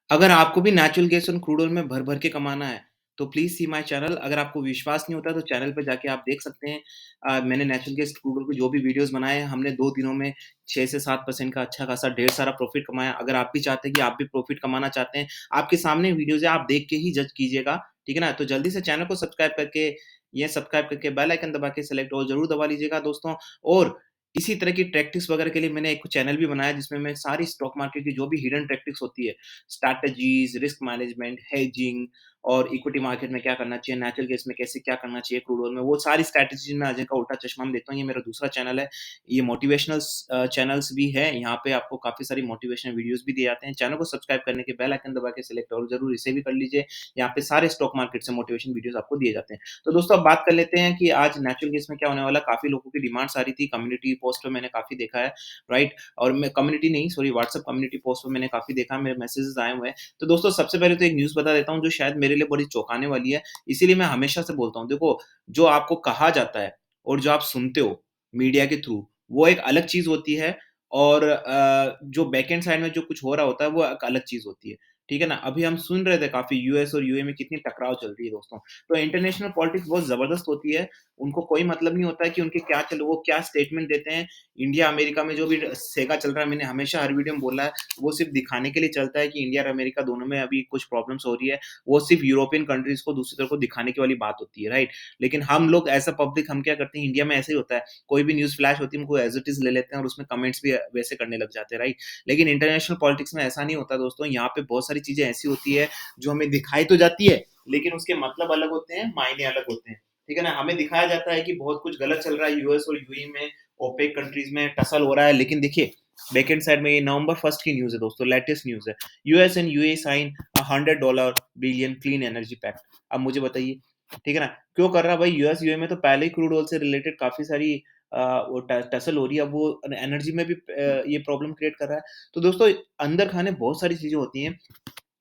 अगर आपको भी नेचुरल गैस और क्रूड ऑयल में भर-भर के कमाना है, तो प्लीज़ सी माय चैनल। अगर आपको विश्वास नहीं होता तो चैनल पे जाके आप देख सकते हैं। मैंने नेचुरल गैस, क्रूड ऑयल के जो भी वीडियोज़ बनाए हैं, हमने 2 दिनों में 6 से 7% का अच्छा खासा ढेर सारा प्रॉफ़िट कमाया। अगर आप भी चाहते हैं कि आप भी प्रॉफ़िट कमाना चाहते हैं, आपके सामने वीडियोज़ है, आप देख के ही जज कीजिएगा, ठीक है ना? तो जल्दी से चैनल को सब्सक्राइब करके बेल आइकन दबा के सेलेक्ट ऑल ज़रूर दबा लीजिएगा दोस्तों। और इसी तरह की टैक्टिक्स वगैरह के लिए मैंने एक चैनल भी बनाया जिसमें मैं सारी स्टॉक मार्केट की जो भी हिडन टैक्टिक्स होती है, स्ट्रैटेजीज़, रिस्क मैनेजमेंट, हेजिंग और इक्विटी मार्केट में क्या करना चाहिए, नेचुरल गैस में कैसे क्या करना चाहिए, क्रूड ऑयल में, वो सारी स्ट्रैटेजी में अजय का उल्टा चश्मा मैं देता हूँ। ये मेरा दूसरा चैनल है। ये चैनल्स भी है। यहाँ पे आपको काफ़ी सारी मोटिवेशनल वीडियोज़ भी दिए जाते हैं। चैनल को सब्सक्राइब करने के बेल आइकन दबा के सिलेक्ट और ज़रूर इसे भी कर लीजिए। यहाँ पे सारे स्टॉक मार्केट से मोटिवेशन वीडियोज़ आपको दिए जाते हैं। तो दोस्तों अब बात कर लेते हैं कि आज नेचुरल गैस में क्या होने वाला है। काफ़ी लोगों की डिमांड्स आ रही थी, कम्युनिटी पोस्ट पे मैंने काफ़ी देखा है, राइट? और मैं कम्युनिटी नहीं, सॉरी, व्हाट्सएप कम्युनिटी पोस्ट पे मैंने काफ़ी देखा, मेरे मैसेजेस आए हुए हैं। तो दोस्तों सबसे पहले तो एक न्यूज़ बता देता हूँ जो शायद मेरे लिए बड़ी चौंकाने वाली है, इसीलिए मैं हमेशा से बोलता हूँ, देखो, जो आपको कहा जाता है और जो आप सुनते हो मीडिया के थ्रू, वो एक अलग चीज़ होती है। और जो बैकएंड साइड में जो कुछ हो रहा होता है, वो एक अलग चीज़ होती है। ठीक है ना? अभी हम सुन रहे थे काफ़ी यूएस और यूए में कितनी टकराव चल रही है दोस्तों। तो इंटरनेशनल पॉलिटिक्स बहुत ज़बरदस्त होती है। उनको कोई मतलब नहीं होता है कि उनके वो क्या स्टेटमेंट देते हैं। इंडिया अमेरिका में जो भी सेगा चल रहा है, मैंने हमेशा हर वीडियो में बोला है, वो सिर्फ़ दिखाने के लिए चलता है कि इंडिया और अमेरिका दोनों में अभी कुछ प्रॉब्लम्स हो रही है। वो सिर्फ़ यूरोपियन कंट्रीज़ को दूसरी तरफ को दिखाने की वाली बात होती है, राइट? लेकिन हम लोग एज़ अ पब्लिक हम क्या करते हैं, इंडिया में ऐसे ही होता है, कोई भी न्यूज़ फ्लैश होती है, उनको एज़ इट इज़ ले लेते हैं और उसमें कमेंट्स भी वैसे करने लग जाते हैं, राइट? लेकिन इंटरनेशनल पॉलिटिक्स में ऐसा नहीं होता दोस्तों। यहाँ पे बहुत सारी चीज़ें ऐसी होती है, जो हमें दिखाई तो जाती है, लेकिन उसके मतलब अलग होते हैं, मायने अलग होते हैं। ठीक है ना? हमें दिखाया जाता है कि बहुत कुछ गलत चल रहा है यूएस और यूएई में, ओपेक कंट्रीज़ में टसल हो रहा है, लेकिन देखिए, बैकएंड साइड में ये नवंबर 1 की न्यूज़ है दोस्तों, लेटेस्ट न्यूज़ है। US and UAE sign a $100 billion clean energy pact. अब मुझे बताइए, ठीक है ना? क्यों कर रहा है भाई? यूएस, यूएई में तो पहले ही क्रूड ऑयल से रिलेटेड काफ़ी सारी वो टसल हो रही है, अब वो एनर्जी में भी ये प्रॉब्लम क्रिएट कर रहा है। तो दोस्तों, अंदर खाने बहुत सारी चीज़ें होती हैं।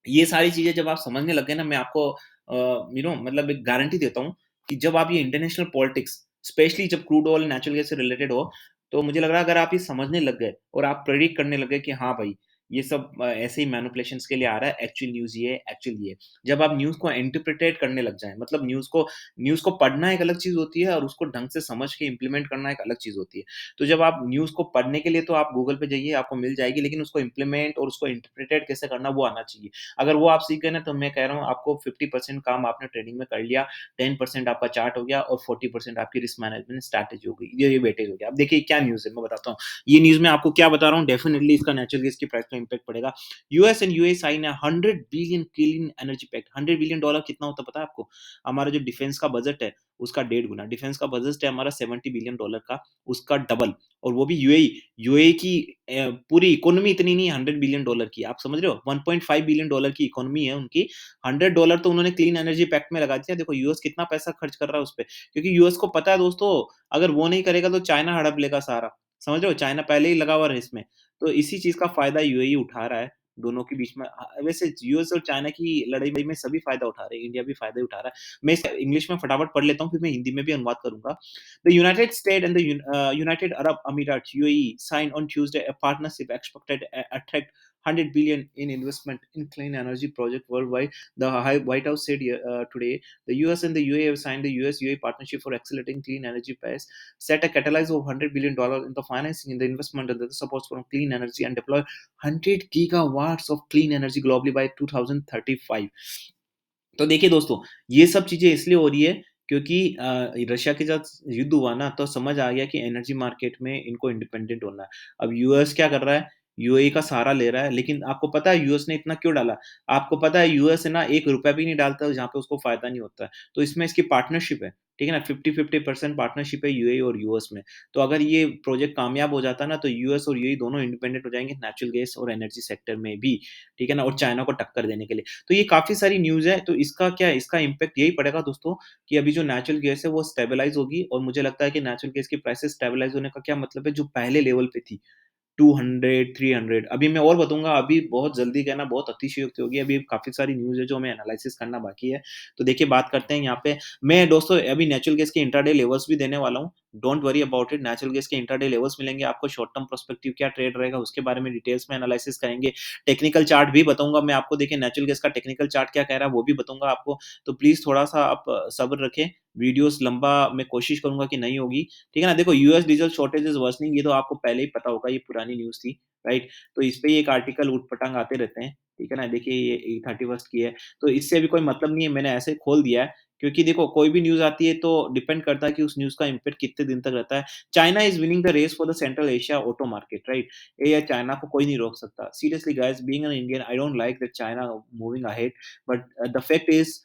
ये सारी चीज़ें जब आप समझने लग गए ना, मैं आपको मतलब एक गारंटी देता हूँ कि जब आप ये इंटरनेशनल पॉलिटिक्स, स्पेशली जब क्रूड ऑयल, नेचुरल गैस से रिलेटेड हो, तो मुझे लग रहा है अगर आप ये समझने लग गए और आप प्रेडिक्ट करने लग गए कि हाँ भाई, ये सब ऐसे ही मैनिपुलेशंस के लिए आ रहा है, एक्चुअल न्यूज़ ये है, एक्चुअल ये है। जब आप न्यूज़ को इंटरप्रिटेट करने लग जाएँ, मतलब न्यूज़ को पढ़ना एक अलग चीज़ होती है और उसको ढंग से समझ के इम्प्लीमेंट करना एक अलग चीज़ होती है। तो जब आप न्यूज़ को पढ़ने के लिए तो आप गूगल पे जाइए, आपको मिल जाएगी, लेकिन उसको इम्प्लीमेंट और उसको इंटरप्रिटेट कैसे करना, वो आना चाहिए। अगर वो आप सीख गए ना, तो मैं कह रहा हूँ आपको 50% काम आपने ट्रेडिंग में कर लिया, 10% आपका चार्ट हो गया और 40% आपकी रिस्क मैनेजमेंट स्ट्रैटेजी हो गई। ये वेटेज हो गया। अब देखिए क्या न्यूज़ है, मैं बताता हूँ। ये न्यूज़ मैं आपको क्या बता रहा हूँ, डेफिनिटली इसका नेचुरल गैस की प्राइस पे इम्पैक्ट पड़ेगा। US and UAE sign a 100 billion clean energy pact. $100 billion कितना होता है पता है आपको? हमारा जो डिफेंस का बजट है, उसका 1.5 गुना। डिफेंस का बजट है हमारा $70 बिलियन का, उसका डबल। और वो भी यूएई। यूएई की पूरी इकोनॉमी इतनी नहीं है $100 बिलियन की, आप समझ रहे हो? $1.5 बिलियन की इकोनॉमी है उनकी, $100 तो उन्होंने क्लीन एनर्जी पैक्ट में लगा दिया। देखो यूएस कितना पैसा खर्च कर रहा है उस पे, क्योंकि यूएस को पता है दोस्तों, अगर वो नहीं करेगा तो चाइना हड़प लेगा सारा, समझ रहे हो? चाइना पहले ही लगा हुआ है इसमें, तो इसी चीज़ का फ़ायदा यूएई उठा रहा है, दोनों के बीच में। वैसे यूएस और चाइना की लड़ाई में सभी फ़ायदा उठा रहे हैं, इंडिया भी फ़ायदा ही उठा रहा है। मैं इसे इंग्लिश में फटाफट पढ़ लेता हूँ, फिर मैं हिंदी में भी अनुवाद करूँगा। The United States and the United Arab Emirates (UAE) signed on Tuesday a partnership expected to attract 100 billion in investment in clean energy projects worldwide. The White House said today the US and the UAE have signed the US-UAE partnership for accelerating clean energy pace, set a catalyst of $100 billion in the financing in the investment and the support for clean energy and deploy 100 gigawatts of clean energy globally by 2035. तो देखिए दोस्तों, ये सब चीज़ें इसलिए हो रही है क्योंकि रशिया के साथ युद्ध हुआ ना, तो समझ आ गया कि एनर्जी मार्केट में इनको इंडिपेंडेंट होना है। अब यूएस क्या कर रहा है? यूएई का सहारा ले रहा है, लेकिन आपको पता है यूएस ने इतना क्यों डाला? आपको पता है यूएस है ना, ₹1 भी नहीं डालता जहाँ पे उसको फ़ायदा नहीं होता है। तो इसमें इसकी पार्टनरशिप है, ठीक है ना? 50-50% पार्टनरशिप है यूएई और यूएस में। तो अगर ये प्रोजेक्ट कामयाब हो जाता है ना, तो यूएस और यूएई दोनों इंडिपेंडेंट हो जाएँगे नेचुरल गैस और एनर्जी सेक्टर में भी, ठीक है ना? और चाइना को टक्कर देने के लिए। तो ये काफ़ी सारी न्यूज़ है, तो इसका क्या है, इसका इम्पैक्ट यही पड़ेगा दोस्तों कि अभी जो नेचुरल गैस है वो स्टेबलाइज़ होगी, और मुझे लगता है कि नेचुरल गैस की प्राइसेज़ स्टेबलाइज़ होने का क्या मतलब है, जो पहले लेवल पे थी 200, 300, अभी मैं और बताऊँगा, अभी बहुत जल्दी कहना बहुत अतिशयोक्ति होगी, अभी काफ़ी सारी न्यूज़ है जो हमें एनालिसिस करना बाकी है। तो देखिए बात करते हैं यहाँ पे, मैं दोस्तों अभी नेचुरल गैस के इंट्राडे लेवल्स भी देने वाला हूँ, don't worry about it. Natural gas के इंट्राडे लेवल्स मिलेंगे आपको, शॉर्ट टर्म पर्सपेक्टिव क्या ट्रेड रहेगा उसके बारे में डिटेल्स में एनालिसिस करेंगे। टेक्निकल चार्ट भी बताऊँगा मैं आपको, देखिए नेचुरल गैस का टेक्निकल चार्ट क्या कह रहा है वो भी बताऊँगा आपको। तो प्लीज़ थोड़ा-सा आप सब्र रखें, वीडियोज़ लंबा मैं कोशिश करूँगा कि नहीं होगी, ठीक है ना? देखो US diesel shortage is worsening, ये तो आपको पहले ही पता होगा, ये पुरानी न्यूज़ थी, राइट? तो इस पे ही एक आर्टिकल ऊट-पटांग आते रहते हैं, ठीक है ना? देखिए ये 31st की है, तो इससे अभी कोई मतलब नहीं है, मैंने ऐसे ही खोल दिया है, क्योंकि देखो कोई भी न्यूज़ आती है तो डिपेंड करता है कि उस न्यूज़ का इम्पैक्ट कितने दिन तक रहता है। China is winning the race for the central Asia auto market, right? ये चाइना को कोई नहीं रोक सकता। Seriously guys, being an Indian I don't like that China moving ahead, but the fact is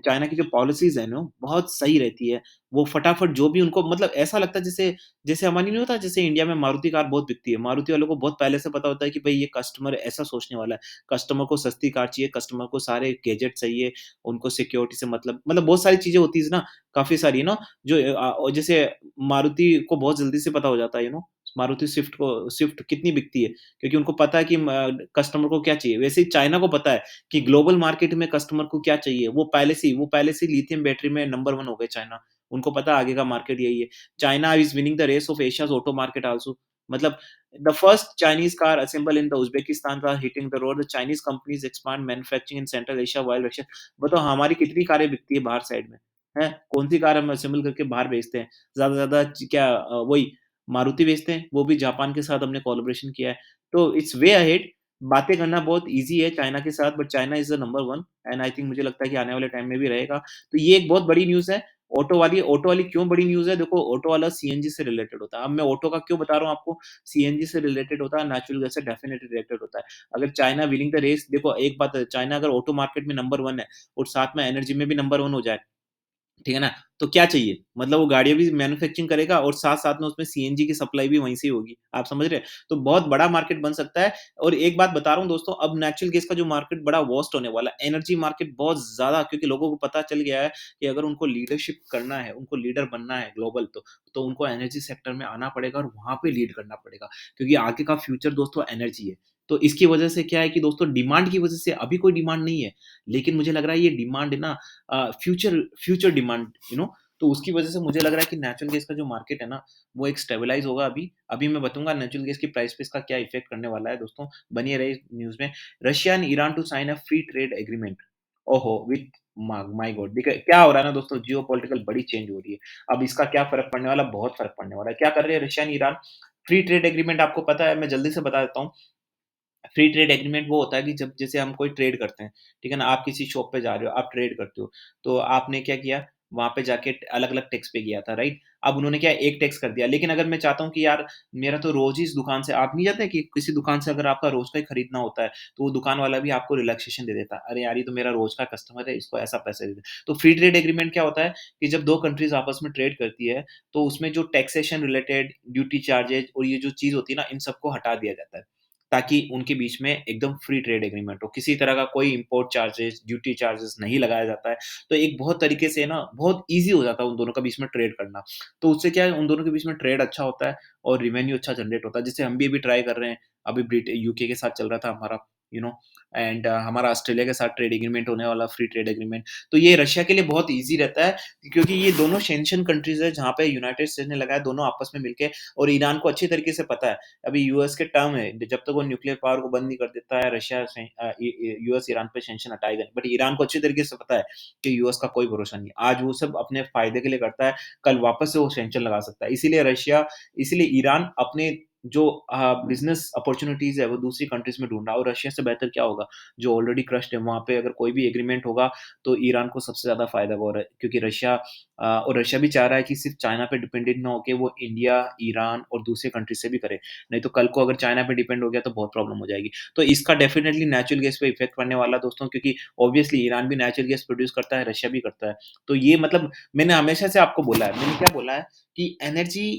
China की जो पॉलिसीज़ है ना, बहुत सही रहती है। वो फटाफट जो भी उनको मतलब ऐसा लगता है जैसे जैसे हमारी नहीं होता, जैसे इंडिया में मारुति कार बहुत बिकती है। मारुति वालों को बहुत पहले से पता होता है कि भई ये कस्टमर ऐसा सोचने वाला है। कस्टमर को सस्ती कार चाहिए, कस्टमर को सारे गैजेट चाहिए, उनको सिक्योरिटी से मतलब बहुत सारी चीज़ें होती है ना, काफ़ी सारी ना, जो जैसे मारुति को बहुत जल्दी से पता हो जाता है, मारुति स्विफ्ट कितनी बिकती है, क्योंकि उनको पता है कि कस्टमर को क्या चाहिए। वैसे ही चाइना को पता है कि ग्लोबल मार्केट में कस्टमर को क्या चाहिए। वो पहले से ही लिथियम बैटरी में नंबर 1 हो गए चाइना। उनको पता है आगे का मार्केट यही है। China is winning the race of Asia's auto market also. मतलब the first Chinese car assemble in the Uzbekistan are hitting the road. The Chinese companies expand manufacturing in Central Asia while Russia. बताओ हमारी कितनी कारें बिकती है बाहर side में, हैं? कौन-सी कार हम असेंबल करके बाहर भेजते हैं। ज़्यादा से ज़्यादा क्या वही मारुति बेचते हैं, वो भी जापान के साथ हमने कोलैबोरेशन किया है। तो इट्स वे अहेड। बातें करना बहुत ईज़ी है चाइना के साथ, but China is the number 1 and I think मुझे लगता है कि आने वाले टाइम में भी रहेगा। तो ये एक बहुत बड़ी न्यूज़ है। ऑटो वाली क्यों बड़ी न्यूज़ है? देखो ऑटो वाला सीएनजी से रिलेटेड होता है। अब मैं ऑटो का क्यों बता रहा हूँ आपको? सीएनजी से रिलेटेड होता है, नेचुरल गैस से डेफिनिटली रिलेटेड होता है। अगर चाइना विनिंग द रेस, देखो एक बात है, चाइना अगर ऑटो मार्केट में नंबर 1 है और साथ में एनर्जी में भी नंबर 1 हो जाए, ठीक है ना? तो क्या चाहिए? मतलब वो गाड़ियाँ भी मैन्युफैक्चरिंग करेगा और साथ-साथ में उसमें सीएनजी की सप्लाई भी वहीं से ही होगी। आप समझ रहे हैं? तो बहुत बड़ा मार्केट बन सकता है। और एक बात बता रहा हूँ दोस्तों, अब नेचुरल गैस का जो मार्केट बड़ा वास्ट होने वाला है। एनर्जी मार्केट बहुत ज़्यादा, क्योंकि लोगों को पता चल गया है कि अगर उनको लीडरशिप करना है, उनको लीडर बनना है ग्लोबल, तो उनको एनर्जी सेक्टर में आना पड़ेगा और वहाँ पे लीड करना पड़ेगा। क्योंकि आगे का फ्यूचर दोस्तों एनर्जी है। तो इसकी वजह से क्या है कि दोस्तों डिमांड की वजह से अभी कोई डिमांड नहीं है। लेकिन मुझे लग रहा है ये डिमांड है ना, फ्यूचर फ्यूचर डिमांड, तो उसकी वजह से मुझे लग रहा है कि नेचुरल गैस का जो मार्केट है ना, वो एक स्टेबलाइज़ होगा अभी। अभी मैं बताऊँगा नेचुरल गैस की प्राइस पे इसका क्या इफ़ेक्ट करने वाला है दोस्तों, बनिए रहिए न्यूज़ में। Russia and Iran to sign a free trade agreement. ओहो! With my my god! देखिए क्या हो रहा है ना दोस्तों, जियोपॉलिटिकल बड़ी चेंज हो रही है। अब इसका क्या फ़र्क पड़ने वाला है? बहुत फ़र्क पड़ने वाला है। क्या कर रहे हैं Russia and Iran? Free trade agreement आपको पता है, मैं जल्दी से बता देता हूँ। फ्री ट्रेड एग्रीमेंट वो होता है कि जब जैसे हम कोई ट्रेड करते हैं, ठीक है ना? आप किसी शॉप पे जा रहे हो, आप ट्रेड करते हो, तो आपने क्या किया, वहाँ पे जाके अलग-अलग टैक्स पे किया था, राइट? अब उन्होंने क्या एक टैक्स कर दिया, लेकिन अगर मैं चाहता हूँ कि यार मेरा तो रोज़ ही इस दुकान से, आप नहीं जाते कि किसी दुकान से अगर आपका रोज़ का ही खरीदना होता है, तो वो दुकान वाला भी आपको रिलैक्सेशन दे देता है। अरे यार, ये तो मेरा रोज़ का कस्टमर है, इसको ऐसा पैसे दे दे। तो फ्री ट्रेड एग्रीमेंट क्या होता है कि जब 2 कंट्रीज़ आपस में ट्रेड करती है, तो उसमें जो टैक्सेशन रिलेटेड ड्यूटी चार्जेज़ और ये जो चीज़ होती है ना, इन सबको हटा दिया जाता है। ताकि उनके बीच में एकदम फ्री ट्रेड एग्रीमेंट हो। किसी तरह का कोई इम्पोर्ट चार्जेज़, ड्यूटी चार्जेज़ नहीं लगाया जाता है। तो एक बहुत तरीके से ना बहुत ईज़ी हो जाता है उन दोनों का बीच में ट्रेड करना। तो उससे क्या है, उन दोनों के बीच में ट्रेड अच्छा होता है और रेवेन्यू अच्छा जनरेट होता है। जैसे हम भी अभी ट्राई कर रहे हैं। अभी यूके के साथ चल रहा था हमारा, यू नो एंड हमारा ऑस्ट्रेलिया के साथ ट्रेड एग्रीमेंट होने वाला, फ्री ट्रेड एग्रीमेंट। तो ये रशिया के लिए बहुत ईज़ी रहता है, क्योंकि ये दोनों शेंशन कंट्रीज़ है जहाँ पे यूनाइटेड स्टेट्स ने लगाया, दोनों आपस में मिलके, और ईरान को अच्छी तरीके से पता है। अभी यूएस के टर्म है, जब तक वो न्यूक्लियर पावर को बंद नहीं कर देता है, रशिया से यूएस ईरान पे सैंक्शन हटाएगा नहीं। बट ईरान को अच्छी तरीके से पता है कि यूएस का कोई भरोसा नहीं है। आज वो सब अपने फ़ायदे के लिए करता है, कल वापस से वो सैंक्शन लगा सकता है। इसीलिए ईरान अपने जो बिज़नेस अपॉर्च्युनिटीज़ है, वो दूसरी कंट्रीज़ में ढूँढ रहा है, और रशिया से बेहतर क्या होगा, जो ऑलरेडी क्रश्ड है, वहाँ पे अगर कोई भी एग्रीमेंट होगा, तो ईरान को सबसे ज़्यादा फ़ायदा हो रहा है, क्योंकि और रशिया भी चाह रहा है कि सिर्फ़ चाइना पे डिपेंडेंट ना होके वो इंडिया, ईरान और दूसरे कंट्री से भी करे। नहीं तो कल को अगर चाइना पे डिपेंड हो गया तो बहुत प्रॉब्लम हो जाएगी। तो इसका डेफ़िनेटली नेचुरल गैस पे इफ़ेक्ट पड़ने वाला है दोस्तों, क्योंकि ऑब्वियसली ईरान भी नेचुरल गैस प्रोड्यूस करता है, रशिया भी करता है। तो ये मतलब मैंने हमेशा से आपको बोला है, मैंने क्या बोला है कि एनर्जी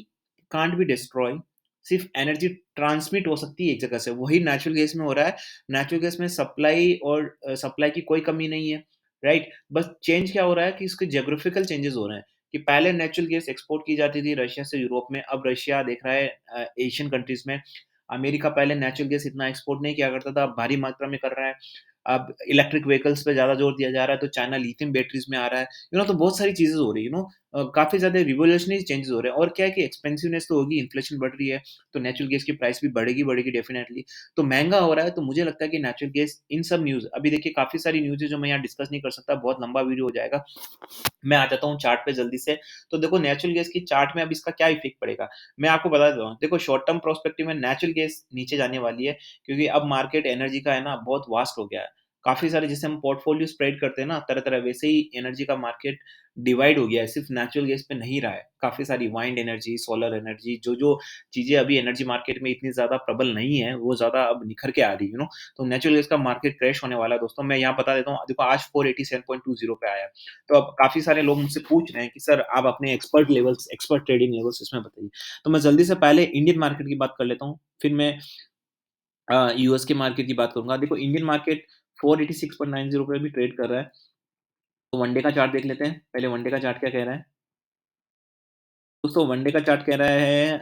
कांट बी डिस्ट्रॉय, सिर्फ़ एनर्जी ट्रांसमिट हो सकती है एक जगह से, वही नेचुरल गैस में हो रहा है। नेचुरल गैस में सप्लाई की कोई कमी नहीं है, राइट? बस चेंज क्या हो रहा है कि इसके ज्योग्राफिकल चेंजेज़ हो रहे हैं, कि पहले नेचुरल गैस एक्सपोर्ट की जाती थी रशिया से यूरोप में, अब रशिया देख रहा है एशियन कंट्रीज़ में अमेरिका पहले नेचुरल गैस इतना एक्सपोर्ट नहीं किया करता था, अब भारी मात्रा में कर रहा है। अब इलेक्ट्रिक व्हीकल्स पे ज़्यादा जोर दिया जा रहा है, तो चाइना लिथियम बैटरीज़ में आ रहा है। तो बहुत सारी चीज़ें हो रही है, काफ़ी ज़्यादा रिवोल्यूशनरी चेंजेज़ हो रहे हैं और क्या है कि एक्सपेंसिवनेस तो होगी, इन्फ्लेशन बढ़ रही है, तो नेचुरल गैस की प्राइस भी बढ़ेगी डेफ़िनेटली। तो महँगा हो रहा है, तो मुझे लगता है कि नेचुरल गैस इन सब न्यूज़ अभी देखिए काफ़ी सारी न्यूज़ है जो मैं यहाँ डिस्कस नहीं कर सकता, बहुत लंबा वीडियो हो जाएगा। मैं आ जाता हूँ चार्ट पे जल्दी से। तो देखो नेचुरल गैस की चार्ट में अब इसका क्या इफ़ेक्ट पड़ेगा? मैं आपको बता देता हूँ। देखो शॉर्ट टर्म पर्सपेक्टिव में नेचुरल गैस नीचे जाने वाली है क्योंकि अब मार्केट एनर्जी का है ना बहुत वास्ट हो गया है। काफ़ी सारे जैसे हम पोर्टफोलियो स्प्रेड करते हैं ना तरह-तरह वैसे ही एनर्जी का मार्केट डिवाइड हो गया है, सिर्फ़ नेचुरल गैस पे नहीं रहा है। काफ़ी सारी वाइंड एनर्जी, सोलर एनर्जी जो-जो चीज़ें अभी एनर्जी मार्केट में इतनी ज़्यादा प्रबल नहीं है, वो ज़्यादा अब निखर के आ रही है, तो नेचुरल गैस का मार्केट क्रैश होने वाला है दोस्तों। मैं यहाँ बता देता हूँ, देखो आज 487.20 पे आया है। तो अब काफ़ी सारे लोग मुझसे पूछ रहे हैं कि सर आप अपने एक्सपर्ट ट्रेडिंग लेवल्स इसमें बताइए। तो मैं जल्दी से पहले इंडियन मार्केट की बात कर लेता हूँ, फिर मैं यूएस के मार्केट की बात करूँगा। देखो इंडियन मार्केट 486.90 पे भी ट्रेड कर रहा है। तो वन डे का चार्ट देख लेते हैं। पहले वन डे का चार्ट क्या कह रहा है? दोस्तों वन डे का चार्ट कह रहा है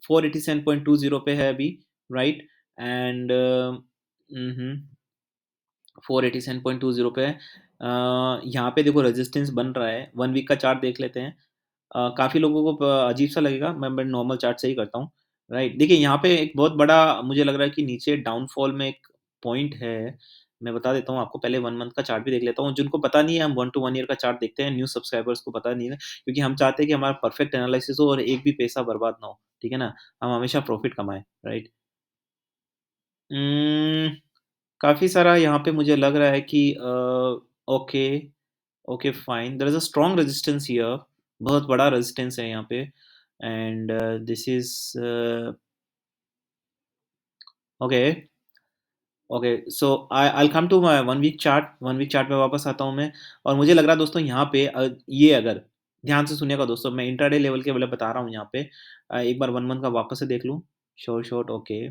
487.20 पे है अभी, राइट? एंड 487.20 पे है। यहाँ पे देखो रेजिस्टेंस बन रहा है। 1 वीक का चार्ट देख लेते हैं। काफ़ी लोगों को अजीब-सा लगेगा, मैं नॉर्मल चार्ट से ही करता हूँ, राइट? देखिए यहाँ पे एक बहुत बड़ा मुझे लग रहा है कि नीचे डाउनफॉल में एक पॉइंट है, मैं बता देता हूँ आपको, पहले 1 मंथ का चार्ट भी देख लेता हूँ। जिनको पता नहीं है हम 1 टू 1 ईयर का चार्ट देखते हैं, न्यू सब्सक्राइबर्स को पता नहीं है, क्योंकि हम चाहते हैं कि हमारा परफेक्ट एनालिसिस हो और एक भी पैसा बर्बाद ना हो, ठीक है ना? हम हमेशा प्रॉफिट कमाएँ, राइट? उम्म, काफ़ी सारा यहाँ पे मुझे लग रहा है कि okay, okay fine, there is a strong resistance here, बहुत बड़ा रेजिस्टेंस है यहाँ पे and this is okay, okay so I will come to my 1 week chart पे वापस आता हूँ मैं और मुझे लग रहा है दोस्तों यहाँ पे ये अगर ध्यान से सुनिएगा दोस्तों, मैं इंट्राडे लेवल के लिए बता रहा हूँ यहाँ पे एक बार 1 मंथ का वापस से देख लूँ, शॉर्ट ओके।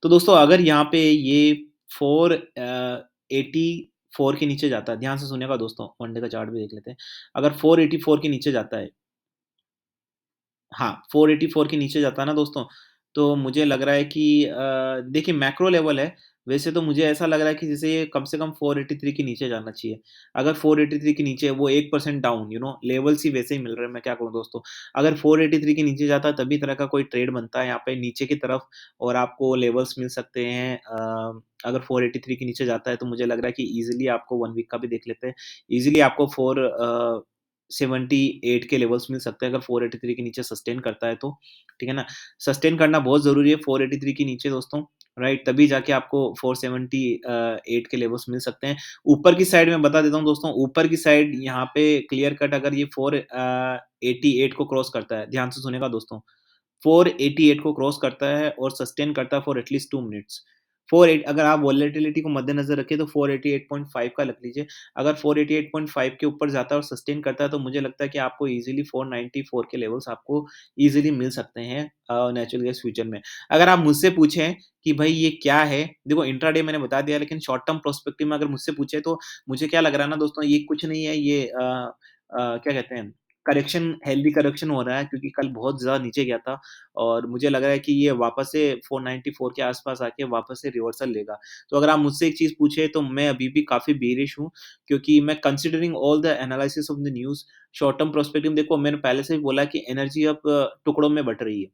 तो दोस्तों अगर यहाँ पे ये 484 के नीचे जाता है, ध्यान से सुनिएगा दोस्तों, वन डे का चार्ट भी देख लेते हैं। अगर 484 के नीचे जाता है, हाँ, 484 के नीचे जाता है ना दोस्तों, तो मुझे लग रहा है कि देखिए मैक्रो लेवल है, वैसे तो मुझे ऐसा लग रहा है कि जैसे ये कम से कम 483 के नीचे जाना चाहिए। अगर 483 के नीचे वो 1% डाउन लेवल्स ही वैसे ही मिल रहे हैं, मैं क्या करूँ दोस्तों? अगर 483 के नीचे जाता है तभी तरह का कोई ट्रेड बनता है यहाँ पे नीचे की तरफ और आपको लेवल्स मिल सकते हैं अगर 483 के नीचे जाता है तो मुझे लग रहा है कि ईज़िली आपको 1 वीक का भी देख लेते हैं। ईज़िली आपको 78 के लेवल्स मिल सकते हैं अगर 483 के नीचे सस्टेन करता है तो, ठीक है ना? सस्टेन करना बहुत ज़रूरी है 483 के नीचे दोस्तों, राइट? तभी जाके आपको 478 के लेवल्स मिल सकते हैं। ऊपर की साइड मैं बता देता हूँ दोस्तों, ऊपर की साइड यहाँ पे क्लियर कट अगर ये 488 को क्रॉस करता है, ध्यान से सुनिएगा दोस्तों, 488 को क्रॉस करता है और सस्टेन करता है फॉर एटलीस्ट 2 मिनट्स। 48 अगर आप वोलेटिलिटी को मद्देनज़र रखें तो 488.5 का रख लीजिए। अगर 488.5 के ऊपर जाता है और सस्टेन करता है तो मुझे लगता है कि आपको ईज़िली 494 के लेवल्स आपको ईज़िली मिल सकते हैं नेचुरल गैस फ्यूचर में। अगर आप मुझसे पूछें कि भाई ये क्या है? देखो इंट्राडे मैंने बता दिया लेकिन शॉर्ट टर्म पर्सपेक्टिव में अगर मुझसे पूछे तो मुझे क्या लग रहा है ना दोस्तों ये कुछ नहीं है ये क्या कहते हैं करेक्शन हेल्दी करेक्शन हो रहा है क्योंकि कल बहुत ज़्यादा नीचे गया था और मुझे लग रहा है कि ये वापस से 494 के आस-पास आके वापस से रिवर्सल लेगा। तो अगर आप मुझसे एक चीज़ पूछे तो मैं अभी भी काफ़ी बेयरिश हूँ क्योंकि मैं considering all the analysis of the news short term perspective देखो मैंने पहले से ही बोला कि एनर्जी अब टुकड़ों में बँट रही है।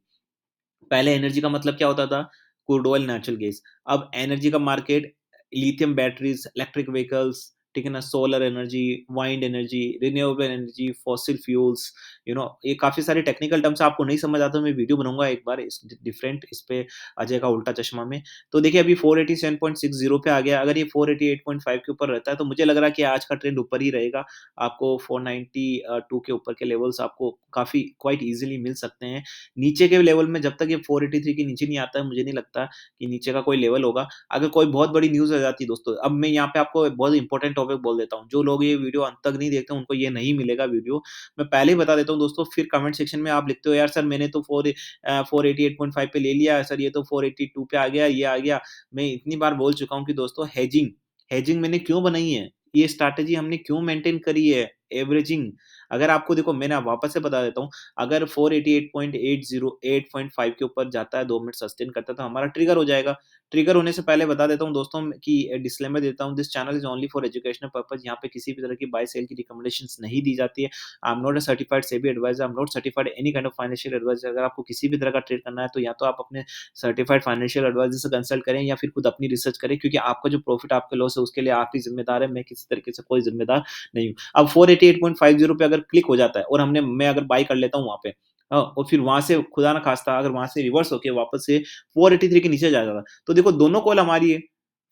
पहले एनर्जी का मतलब क्या होता था? Crude oil, natural gas. अब एनर्जी का market lithium batteries, electric vehicles, ठीक है ना? Solar energy, wind energy, renewable energy, fossil fuels, ये काफ़ी सारे टेक्निकल टर्म्स आपको नहीं समझ आता, मैं वीडियो बनाऊँगा एक बार इस डिफरेंट इस पे अजय का उल्टा चश्मा में। तो देखिए अभी 487.60 पे आ गया, अगर ये 488.5 के ऊपर रहता है, तो मुझे लग रहा है कि आज का ट्रेंड ऊपर ही रहेगा। आपको 492 के ऊपर के लेवल्स आपको काफ़ी क्वाइट ईज़िली मिल सकते हैं। नीचे के लेवल में जब तक ये 483 के नीचे नहीं आता है, मुझे नहीं लगता कि नीचे का कोई लेवल होगा। अगर कोई बहुत बड़ी न्यूज़ आ जाती है दोस्तों, अब मैं यहाँ पे आपको एक बहुत इंपॉर्टेंट टॉपिक बोल देता हूँ। जो लोग ये वीडियो अंत तक नहीं देखते, उनको ये नहीं मिलेगा वीडियो। मैं पहले ही बता देता हूँ दोस्तों, फिर कमेंट सेक्शन में आप लिखते हो, "यार सर मैंने तो 488.5 पे ले लिया, सर ये तो 482 पे आ गया, ये आ गया।" मैं इतनी बार बोल चुका हूँ कि दोस्तों हेजिंग हेजिंग मैंने क्यों बनाई है? ये स्ट्रैटेजी हमने क्यों मेंटेन करी है? एवरेजिंग अगर आपको देखो मैंने वापस से बता देता हूँ, अगर 488.80 8.5 के ऊपर जाता है, 2 मिनट सस्टेन करता है तो हमारा ट्रिगर हो जाएगा। ट्रिगर होने से पहले बता देता हूँ दोस्तों कि डिस्क्लेमर देता हूँ, this channel is only for educational purpose. यहाँ पे किसी भी तरह की बाय सेल की रिकमेंडेशंस नहीं दी जाती है। I am not a certified SEBI advisor, I am not certified any kind of financial advisor. अगर आपको किसी भी तरह का ट्रेड करना है तो या तो आप अपने सर्टिफाइड फाइनेंशियल एडवाइज़र से कंसल्ट करें या फिर खुद अपनी रिसर्च करें, क्योंकि आपका जो प्रॉफिट आपके लॉस है उसके लिए आप ही ज़िम्मेदार है, मैं किसी तरीके से कोई ज़िम्मेदार नहीं हूँ। अब 488.50 पे अगर क्लिक हो जाता है और मैं अगर बाय कर लेता हूँ वहाँ पे, और फिर वहाँ से खुदा ना खास्ता अगर वहाँ से रिवर्स होके वापस से 483 के नीचे जा जाता, तो देखो दोनों कॉल हमारी है।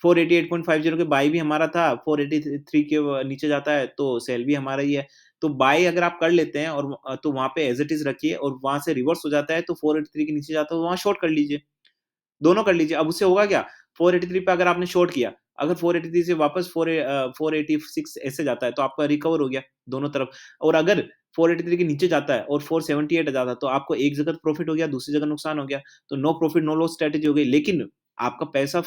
488.50 के बाय भी हमारा था, 483 के नीचे जाता है तो सेल भी हमारा ही है। तो बाय अगर आप कर लेते हैं और तो वहाँ पे एज़ इट इज़ रखिए, और वहाँ से रिवर्स हो जाता है तो 483 के नीचे जाता है तो वहाँ शॉर्ट कर लीजिए। दोनों कर लीजिए। अब उससे होगा क्या? 483 पे अगर आपने शॉर्ट किया, अगर 483 से वापस 486 ऐसे जाता है, तो आपका रिकवर हो गया दोनों तरफ। और अगर 483 के नीचे जाता है और 478 आ जाता है, तो आपको एक जगह प्रॉफिट हो गया, दूसरी जगह नुकसान हो गया। तो no profit no loss strategy हो गई। लेकिन आपका पैसा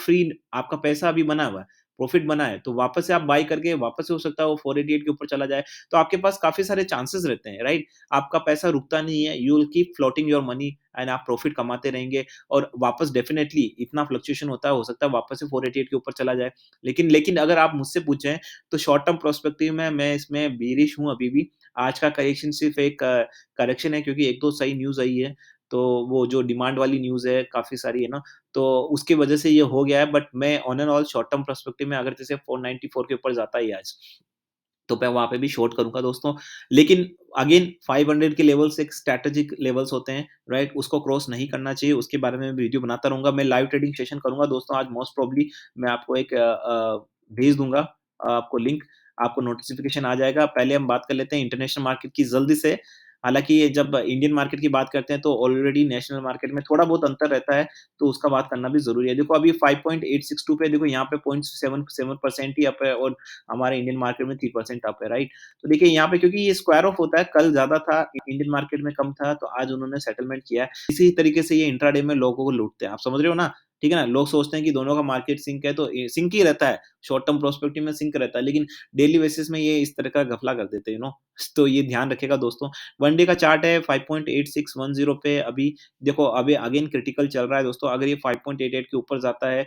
अभी बना हुआ है, प्रॉफिट बना है, तो वापस से आप बाय करके वापस से हो सकता है वो 488 के ऊपर चला जाए। तो आपके पास काफ़ी सारे चांसेस रहते हैं, राइट? आपका पैसा रुकता नहीं है, you will keep floating your money and आप प्रॉफिट कमाते रहेंगे। और वापस डेफ़िनेटली इतना फ्लक्चुएशन होता है, हो सकता है वापस से 488 के ऊपर चला जाए। लेकिन लेकिन अगर आप मुझसे पूछें, तो शॉर्ट टर्म पर्सपेक्टिव में मैं इसमें बेयरिश हूँ अभी भी। आज का करेक्शन सिर्फ़ एक करेक्शन है, क्योंकि 1-2 सही न्यूज़ आई है। तो वो जो डिमांड वाली न्यूज़ है काफ़ी सारी है ना, तो उसकी वज़ह से ये हो गया है। बट मैं on and all short term perspective में अगर जैसे 494 के ऊपर जाता है ये आज, तो मैं वहाँ पे भी शॉर्ट करूँगा दोस्तों। लेकिन अगेन 500 के लेवल्स एक स्ट्रैटेजिक लेवल्स होते हैं, राइट? उसको क्रॉस नहीं करना चाहिए, उसके बारे में वीडियो बनाता रहूँगा। मैं लाइव ट्रेडिंग सेशन करूँगा दोस्तों, आज मोस्ट प्रोबब्ली मैं आपको एक भेज दूँगा आपको लिंक, आपको नोटिफ़िकेशन आ जाएगा। पहले हम बात कर लेते हैं इंटरनेशनल मार्केट की जल्दी से। हालाँकि ये जब इंडियन मार्केट की बात करते हैं तो ऑलरेडी नेशनल मार्केट में थोड़ा बहुत अंतर रहता है, तो उसका बात करना भी ज़रूरी है। देखो अभी 5.862 पे देखो यहाँ पे 0.77% ही अप है, और हमारे इंडियन मार्केट में 3% अप है, राइट? तो देखिए यहाँ पे क्योंकि ये स्क्वायर ऑफ होता है, कल ज़्यादा था, इंडियन मार्केट में कम था, तो आज उन्होंने सेटलमेंट किया है। इसी तरीके से ये इंट्राडे में लोगों को लूटते हैं, आप समझ रहे हो ना? ठीक है ना? लोग सोचते हैं कि दोनों का मार्केट सिंक है, तो सिंक ही रहता है, शॉर्ट टर्म प्रोस्पेक्टिव में सिंक रहता है, लेकिन डेली बेसिस में ये इस तरह का घपला कर देते हैं, तो ये ध्यान रखिएगा दोस्तों। वन डे का चार्ट है 5.8610 पे अभी, देखो अभी अगेन क्रिटिकल चल रहा है दोस्तों, अगर ये 5.88 के ऊपर जाता है,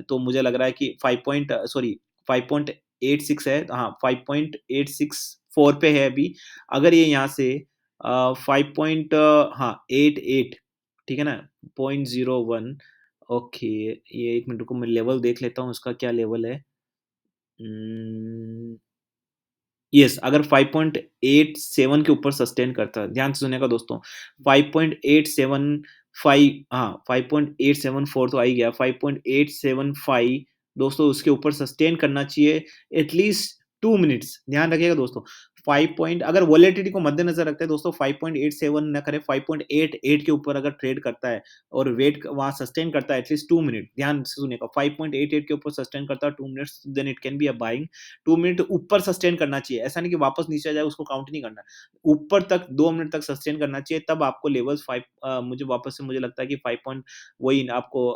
तो मुझे लग रहा है कि 5.86 है, हाँ 5.864 पे है अभी। अगर ये यहाँ से 5 पॉइंट हाँ 88, ठीक है ना? 0.01, ओके, ये 1 मिनट रुको, मैं लेवल देख लेता हूँ उसका क्या लेवल है। उम्म यस, अगर 5.87 के ऊपर सस्टेन करता है, ध्यान से सुनिएगा दोस्तों, 5.875, हाँ, 5.874 तो आ ही गया, 5.875 दोस्तों उसके ऊपर सस्टेन करना चाहिए एटलीस्ट 2 मिनट्स, ध्यान रखिएगा दोस्तों। 5 पॉइंट अगर वोलेटिलिटी को मद्देनज़र रखते हैं दोस्तों, 5.87 ना करे, 5.88 के ऊपर अगर ट्रेड करता है और वेट वहाँ सस्टेन करता है एटलीस्ट 2 मिनट, ध्यान से सुनिएगा, 5.88 के ऊपर सस्टेन करता है 2 minutes, then it can be a buying. 2 minute ऊपर सस्टेन करना चाहिए, ऐसा नहीं कि वापस नीचे आ जाए उसको काउंट नहीं करना। ऊपर तक 2 मिनट तक सस्टेन करना चाहिए, तब आपको लेवल्स 5 मुझे वापस से मुझे लगता है कि 5 पॉइंट वही आपको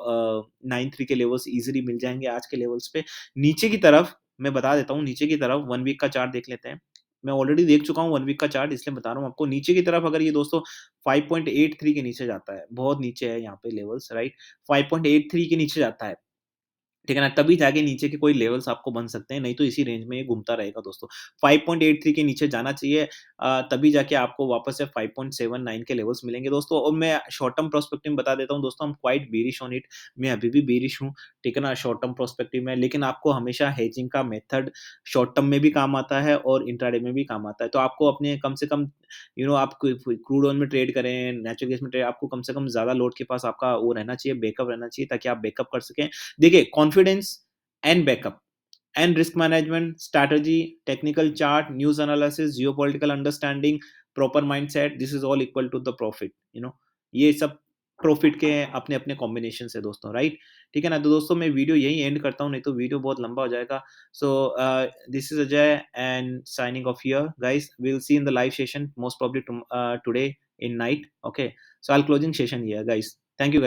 93 के लेवल्स ईज़िली मिल जाएँगे आज के लेवल्स पे। नीचे की तरफ मैं बता देता हूँ, नीचे की तरफ 1 वीक का चार्ट देख लेते हैं। मैं ऑलरेडी देख चुका हूँ 1 वीक का चार्ट, इसलिए बता रहा हूँ आपको। नीचे की तरफ अगर ये दोस्तों 5.83 के नीचे जाता है, बहुत नीचे है यहाँ पे लेवल्स, राइट? 5.83 के नीचे जाता है, ठीक है ना? तभी जाके नीचे के कोई लेवल्स आपको बन सकते हैं, नहीं तो इसी रेंज में ये घूमता रहेगा दोस्तों। 5.83 के नीचे जाना चाहिए, तभी जाके आपको वापस से 5.79 के लेवल्स मिलेंगे दोस्तों। और मैं शॉर्ट टर्म पर्सपेक्टिव में बता देता हूँ दोस्तों, I am quite bearish on it, मैं अभी भी बेयरिश हूँ, ठीक है ना? शॉर्ट टर्म पर्सपेक्टिव में, लेकिन आपको हमेशा हेजिंग का मेथड शॉर्ट टर्म में भी काम आता है और इंट्राडे में भी काम आता है। तो आपको अपने कम से कम आप क्रूड ऑयल में ट्रेड करें, नेचुरल गैस में ट्रेड, आपको कम से कम ज़्यादा लोड के पास आपका वो रहना चाहिए, बैकअप रहना चाहिए, ताकि आप बैकअप कर सकें। देखिए confidence and backup and risk management, strategy, technical chart, news analysis, geopolitical understanding, proper mindset, this is all equal to the profit, ये सब प्रॉफिट के अपने-अपने कॉम्बिनेशंस है दोस्तों, राइट? ठीक है ना? तो दोस्तों मैं वीडियो यहीं एंड करता हूँ, नहीं तो वीडियो बहुत लंबा हो जाएगा। So this is Ajay and signing off here guys, we will see in the live session most probably today in night, okay? So I am closing session here guys. Thank you guys.